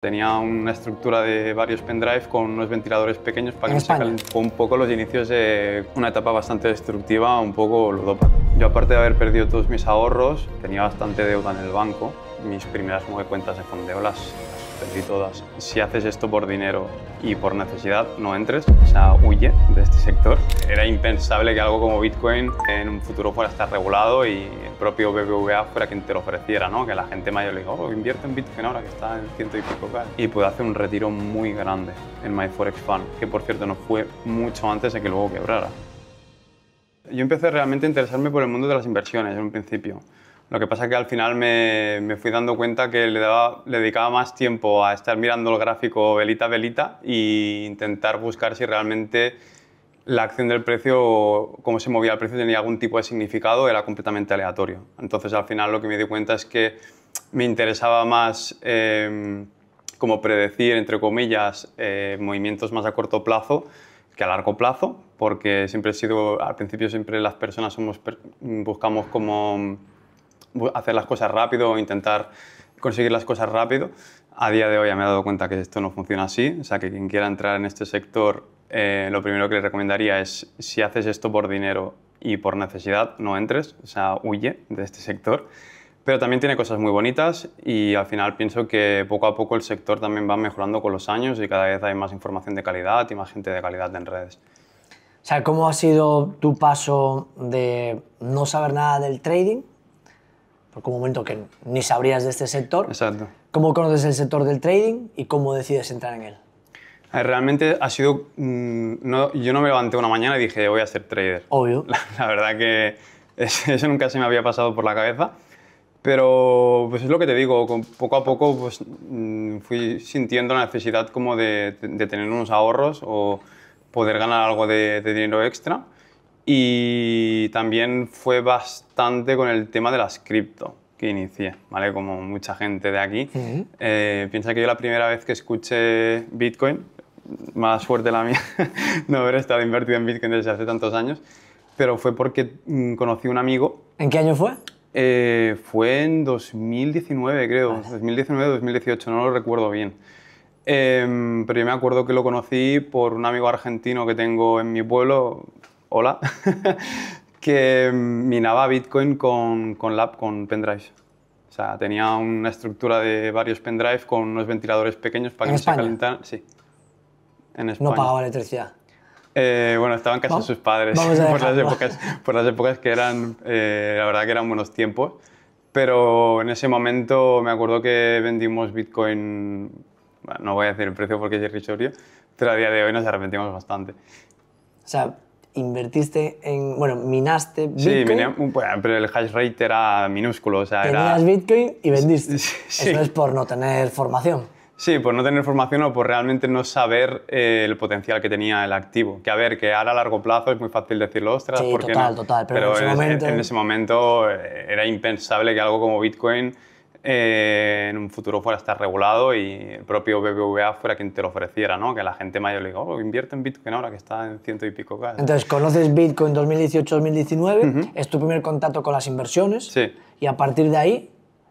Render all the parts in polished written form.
Tenía una estructura de varios pendrive con unos ventiladores pequeños para que se calentara un poco los inicios de una etapa bastante destructiva, un poco ludópata. Yo, aparte de haber perdido todos mis ahorros, tenía bastante deuda en el banco. Mis primeras 9 cuentas de fondeo las perdí todas. Si haces esto por dinero y por necesidad, no entres, o sea, huye de este sector. Era impensable que algo como Bitcoin en un futuro fuera a estar regulado y el propio BBVA fuera quien te lo ofreciera, ¿no? Que la gente mayor le diga, oh, invierte en Bitcoin ahora que está en 100 y pico K. Y pude hacer un retiro muy grande en MyForex Fund, que por cierto no fue mucho antes de que luego quebrara. Yo empecé realmente a interesarme por el mundo de las inversiones en un principio. Lo que pasa es que al final me fui dando cuenta que le dedicaba más tiempo a estar mirando el gráfico velita a velita e intentar buscar si realmente la acción del precio, cómo se movía el precio, tenía algún tipo de significado, era completamente aleatorio. Entonces al final lo que me di cuenta es que me interesaba más como predecir, entre comillas, movimientos más a corto plazo que a largo plazo, porque siempre he sido, al principio siempre las personas buscamos como hacer las cosas rápido o intentar conseguir las cosas rápido. A día de hoy me he dado cuenta que esto no funciona así, o sea que quien quiera entrar en este sector, lo primero que le recomendaría es, si haces esto por dinero y por necesidad, no entres, o sea, huye de este sector. Pero también tiene cosas muy bonitas y al final pienso que poco a poco el sector también va mejorando con los años y cada vez hay más información de calidad y más gente de calidad en redes. O sea, ¿cómo ha sido tu paso de no saber nada del trading? Porque un momento que ni sabrías de este sector. Exacto. ¿Cómo conoces el sector del trading y cómo decides entrar en él? Realmente ha sido... yo no me levanté una mañana y dije, voy a ser trader. Obvio. La verdad que eso nunca se me había pasado por la cabeza. Pero pues es lo que te digo, poco a poco pues, fui sintiendo la necesidad como de tener unos ahorros o poder ganar algo de dinero extra. Y también fue bastante con el tema de las cripto que inicié, ¿vale? Como mucha gente de aquí. Piensa que yo la primera vez que escuché Bitcoin, mala suerte la mía, no haber estado invertido en Bitcoin desde hace tantos años, pero fue porque conocí a un amigo. ¿En qué año fue? Fue en 2019, creo, vale. 2019 2018, no lo recuerdo bien. Pero yo me acuerdo que lo conocí por un amigo argentino que tengo en mi pueblo, hola, que minaba Bitcoin con pendrives. O sea, tenía una estructura de varios pendrives con unos ventiladores pequeños para que se calentaran. Sí, en España. No pagaba electricidad. Bueno, estaba en casa de sus padres por las épocas que eran, la verdad que eran buenos tiempos, pero en ese momento me acuerdo que vendimos Bitcoin, bueno, no voy a decir el precio porque es irrisorio, pero a día de hoy nos arrepentimos bastante. O sea, invertiste en, bueno, minaste Bitcoin. Sí, pero el hash rate era minúsculo, o sea, tenías Bitcoin y vendiste. Sí. Eso es por no tener formación. Sí, por no tener formación o por realmente no saber el potencial que tenía el activo. Que a ver, que ahora a largo plazo es muy fácil decirlo, ostras, sí, ¿por qué total, no? Total, pero en ese momento era impensable que algo como Bitcoin en un futuro fuera a estar regulado y el propio BBVA fuera quien te lo ofreciera, ¿no? Que la gente mayor le diga, oh, invierte en Bitcoin ahora que está en 100 y pico K. Entonces, conoces Bitcoin 2018-2019, es tu primer contacto con las inversiones, sí. Y a partir de ahí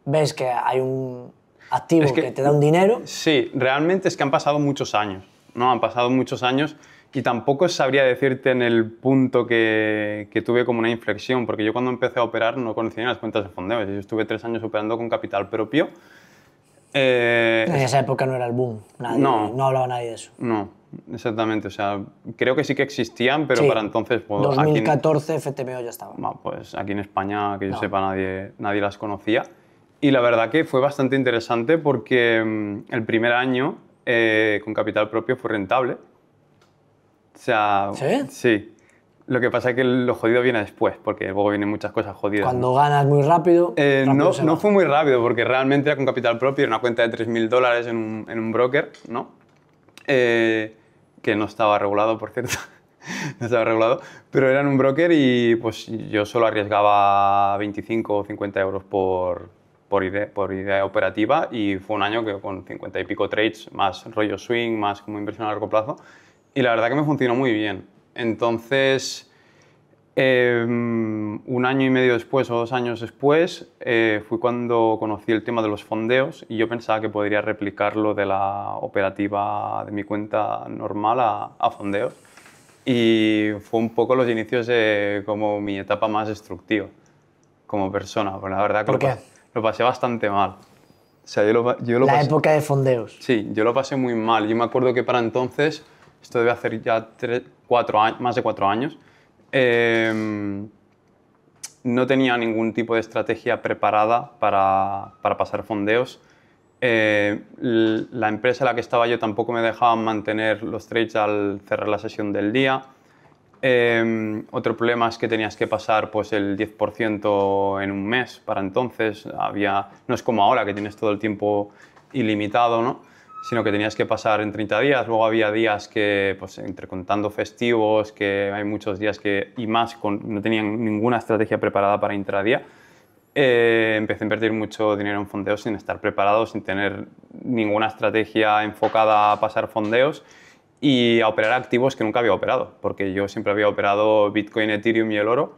ves que hay un activo que te da un dinero. Sí, realmente es que han pasado muchos años, ¿no? Han pasado muchos años y tampoco sabría decirte en el punto que tuve como una inflexión, porque yo cuando empecé a operar no conocía ni las cuentas de fondeo. Yo estuve 3 años operando con capital propio. En esa época no era el boom, no hablaba nadie de eso. No, exactamente. O sea, creo que sí que existían, pero sí, para entonces... Pues, 2014 FTMO ya estaba. Pues aquí en España, que yo sepa, nadie las conocía. Y la verdad que fue bastante interesante porque el primer año con capital propio fue rentable. O sea, ¿sí? Sí. Lo que pasa es que lo jodido viene después, porque luego vienen muchas cosas jodidas. Cuando ganas muy rápido, no fue muy rápido, porque realmente era con capital propio, era una cuenta de $3.000 en un broker, ¿no? Que no estaba regulado, por cierto. No estaba regulado, pero era en un broker y pues yo solo arriesgaba 25 o 50 euros por idea operativa y fue un año que con 50 y pico trades, más rollo swing, más como inversión a largo plazo, y la verdad que me funcionó muy bien. Entonces, Un año y medio después o 2 años después fue cuando conocí el tema de los fondeos y yo pensaba que podría replicarlo de la operativa de mi cuenta normal a fondeos. Y fue un poco los inicios de como mi etapa más destructiva como persona, porque la verdad que ¿Por qué? lo pasé bastante mal. O sea, La pasé, época de fondeos. sí, yo lo pasé muy mal. Yo me acuerdo que para entonces, esto debe hacer ya 4 años, más de 4 años, no tenía ningún tipo de estrategia preparada para pasar fondeos. La empresa en la que estaba yo tampoco me dejaba mantener los trades al cerrar la sesión del día. Otro problema es que tenías que pasar pues, el 10% en un mes. Para entonces no es como ahora que tienes todo el tiempo ilimitado, ¿no? Sino que tenías que pasar en 30 días. Luego había días que, pues, entre contando festivos, que hay muchos días que, y más, no tenían ninguna estrategia preparada para intradía. Empecé a invertir mucho dinero en fondeos sin estar preparado, sin tener ninguna estrategia enfocada a pasar fondeos y a operar activos que nunca había operado, porque yo siempre había operado Bitcoin, Ethereum y el oro,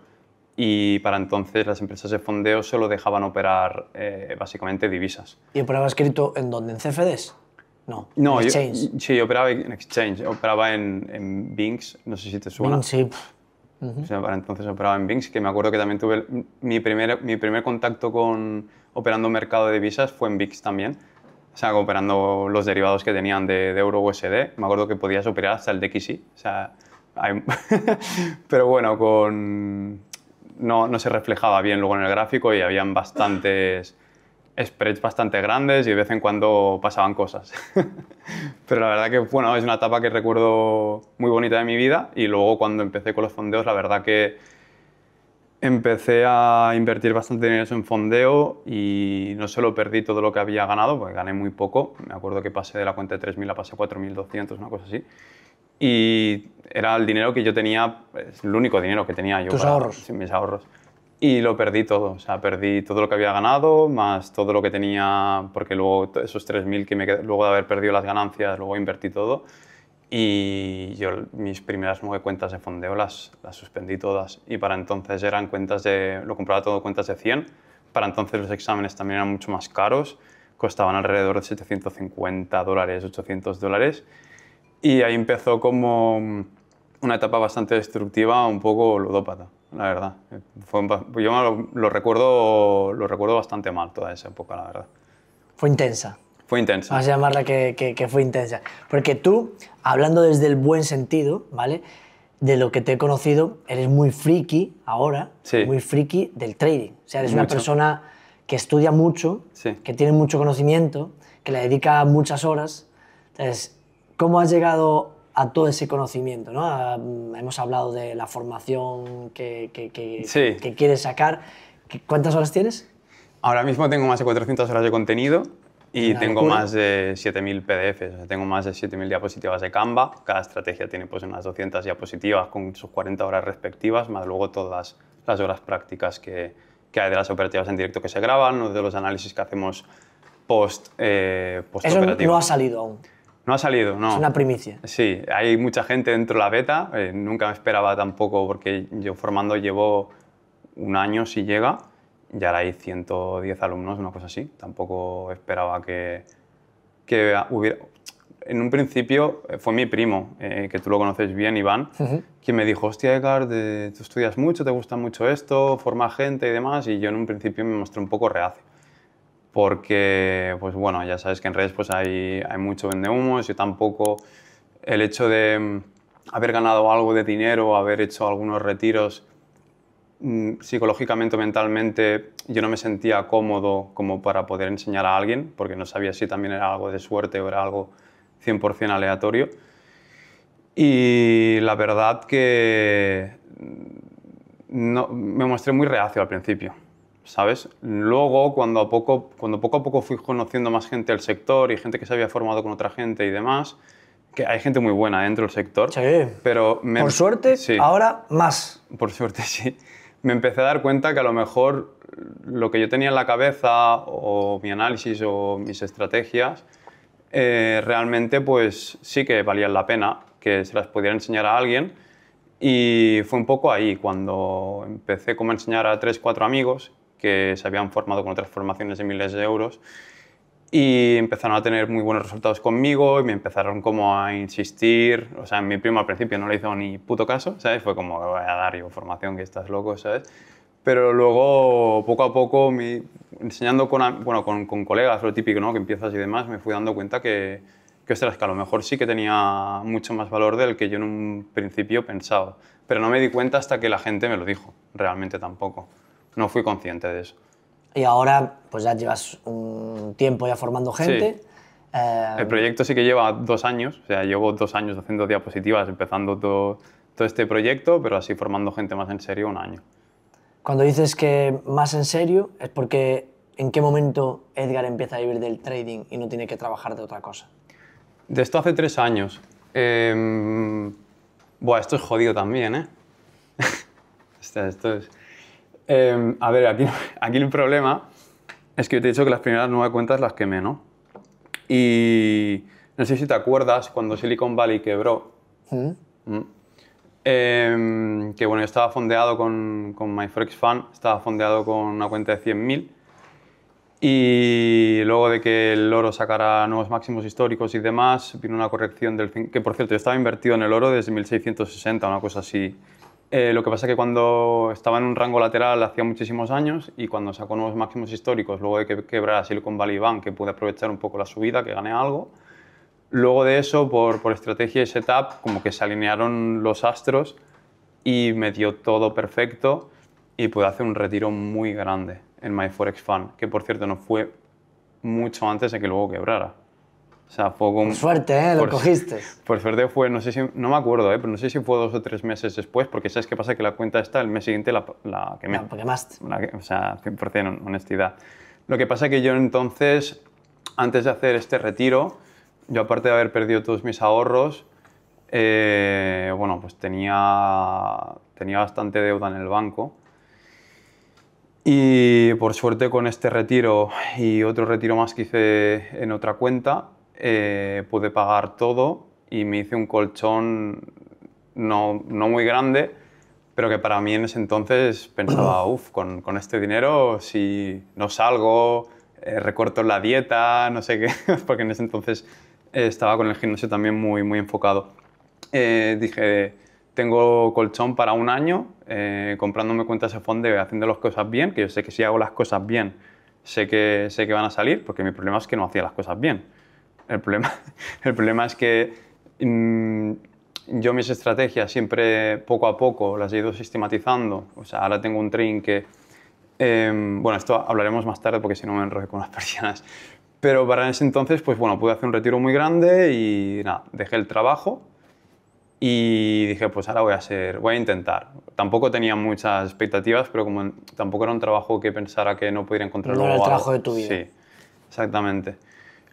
y para entonces las empresas de fondeo solo dejaban operar básicamente divisas. ¿Y operabas cripto en dónde? ¿En CFDs? No, No, en exchange. sí, yo operaba en exchange, operaba en Binx, no sé si te suena. Binx, sí. O sea, para entonces operaba en Binx, que me acuerdo que también tuve mi primer contacto con operando mercado de divisas fue en Binx también. O sea, operando los derivados que tenían de euro USD. Me acuerdo que podías operar hasta el DXY. O sea, pero bueno, no se reflejaba bien luego en el gráfico y habían bastantes spreads bastante grandes y de vez en cuando pasaban cosas. Pero la verdad que bueno, es una etapa que recuerdo muy bonita de mi vida y luego cuando empecé con los fondeos, la verdad que empecé a invertir bastante dinero en fondeo y no solo perdí todo lo que había ganado, porque gané muy poco. Me acuerdo que pasé de la cuenta de 3.000 a pasé a 4.200, una cosa así. Y era el dinero que yo tenía, es el único dinero que tenía yo. ¿Tus ahorros? Sí, mis ahorros. Y lo perdí todo, o sea, perdí todo lo que había ganado, más todo lo que tenía, porque luego esos 3.000 que me quedé, luego de haber perdido las ganancias, luego invertí todo. Y yo mis primeras 9 cuentas de fondeo las suspendí todas. Y para entonces eran lo compraba todo cuentas de 100. Para entonces los exámenes también eran mucho más caros, costaban alrededor de $750, $800. Y ahí empezó como una etapa bastante destructiva, un poco ludópata, la verdad. Yo lo recuerdo bastante mal toda esa época, la verdad. Fue intensa. Fue intensa. Vamos a llamarla que fue intensa. Porque tú, hablando desde el buen sentido, ¿vale? De lo que te he conocido, eres muy friki ahora, Sí. muy friki del trading. O sea, eres una Mucho. persona que estudia mucho, Sí. que tiene mucho conocimiento, que le dedica muchas horas. Entonces, ¿cómo has llegado a todo ese conocimiento, ¿no? Hemos hablado de la formación Sí. que quieres sacar. ¿Cuántas horas tienes? Ahora mismo tengo más de 400 horas de contenido y Una tengo locura. más de 7.000 PDFs, o sea, tengo más de 7.000 diapositivas de Canva. Cada estrategia tiene pues unas 200 diapositivas con sus 40 horas respectivas, más luego todas las horas prácticas que hay de las operativas en directo que se graban o de los análisis que hacemos post Eso operativa. no ha salido aún. No ha salido, no. Es una primicia. Sí, hay mucha gente dentro de la beta, nunca me esperaba tampoco porque yo formando llevo un año si llega, y ahora hay 110 alumnos, una cosa así. Tampoco esperaba que hubiera... En un principio fue mi primo, que tú lo conoces bien, Iván, quien me dijo, hostia, Edgar, tú estudias mucho, te gusta mucho esto, forma gente y demás, y yo en un principio me mostré un poco reacio. Porque, pues bueno, ya sabes que en redes pues hay mucho vendehumos, yo tampoco, el hecho de haber ganado algo de dinero, haber hecho algunos retiros, psicológicamente o mentalmente yo no me sentía cómodo como para poder enseñar a alguien, porque no sabía si también era algo de suerte o era algo 100% aleatorio. Y la verdad que me mostré muy reacio al principio, ¿sabes? Luego, cuando poco a poco fui conociendo más gente del sector y gente que se había formado con otra gente y demás, que hay gente muy buena dentro del sector. Sí. Pero Por suerte, sí, ahora más. por suerte sí. Me empecé a dar cuenta que a lo mejor lo que yo tenía en la cabeza o mi análisis o mis estrategias realmente pues sí que valían la pena, que se las pudiera enseñar a alguien Y fue un poco ahí cuando empecé como a enseñar a 3 o 4 amigos que se habían formado con otras formaciones de miles de euros y empezaron a tener muy buenos resultados conmigo y me empezaron como a insistir. O sea, mi primo al principio no le hizo ni puto caso, ¿sabes? Fue como, voy a dar yo formación, que estás loco, ¿sabes? Pero luego, poco a poco, enseñando con colegas, lo típico, ¿no? Que empiezas y demás, me fui dando cuenta ostras, que a lo mejor sí que tenía mucho más valor del que yo en un principio pensaba. Pero no me di cuenta hasta que la gente me lo dijo, realmente tampoco. No fui consciente de eso. Y ahora pues ya llevas un tiempo ya formando gente. Sí. El proyecto sí que lleva 2 años, o sea, llevo 2 años haciendo diapositivas, empezando todo este proyecto, pero así formando gente más en serio 1 año. Cuando dices que más en serio, es porque ¿en qué momento Edgar empieza a vivir del trading y no tiene que trabajar de otra cosa? De esto hace 3 años. Buah, esto es jodido también, ¿eh? Esto es... a ver, aquí el problema es que yo te he dicho que las primeras 9 cuentas las quemé, ¿no? Y no sé si te acuerdas cuando Silicon Valley quebró. Que bueno, yo estaba fondeado con MyForexFund, estaba fondeado con una cuenta de 100.000 y luego de que el oro sacara nuevos máximos históricos y demás, vino una corrección que por cierto yo estaba invertido en el oro desde 1660, una cosa así. Lo que pasa es que cuando estaba en un rango lateral hacía muchísimos años y cuando sacó nuevos máximos históricos, luego de que quebrara Silicon Valley Bank, que pude aprovechar un poco la subida, que gané algo, luego de eso, por estrategia y setup, como que se alinearon los astros y me dio todo perfecto y pude hacer un retiro muy grande en MyForexFund, que por cierto no fue mucho antes de que luego quebrara. O sea, fue como... Por suerte, ¿eh? Lo cogiste. Por suerte fue, no sé si, no me acuerdo, pero no sé si fue 2 o 3 meses después, porque ¿sabes qué pasa? Que la cuenta esta, el mes siguiente la quemé. No, quemaste. O sea, 100% honestidad. Lo que pasa es que yo entonces, antes de hacer este retiro, yo aparte de haber perdido todos mis ahorros, bueno, pues tenía bastante deuda en el banco. Y por suerte con este retiro y otro retiro más que hice en otra cuenta, pude pagar todo y me hice un colchón no muy grande, pero que para mí en ese entonces pensaba, uff, con este dinero si no salgo, recorto la dieta, no sé qué, porque en ese entonces estaba con el gimnasio también muy enfocado. Dije, tengo colchón para 1 año, comprándome cuentas de fondo, haciendo las cosas bien, que yo sé que si hago las cosas bien, sé que van a salir, porque mi problema es que no hacía las cosas bien. El problema es que yo mis estrategias siempre poco a poco las he ido sistematizando. O sea, ahora tengo un trading que... bueno, esto hablaremos más tarde porque si no me enrollo con las persianas. Pero para ese entonces, pues bueno, pude hacer un retiro muy grande y nada, dejé el trabajo y dije, pues ahora voy a intentar. Tampoco tenía muchas expectativas, pero como tampoco era un trabajo que pensara que no pudiera encontrar luego. No era el trabajo de tu vida. Sí, exactamente.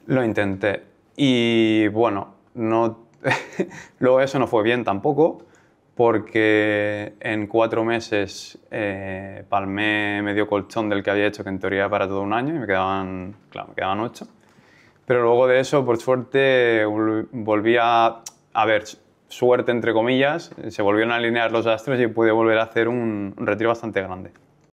Lo intenté y bueno, luego eso no fue bien tampoco porque en 4 meses palmé medio colchón del que había hecho, que en teoría era para todo 1 año y me quedaban 8. Pero luego de eso, por suerte, volví a ver, suerte entre comillas, se volvieron a alinear los astros y pude volver a hacer un retiro bastante grande.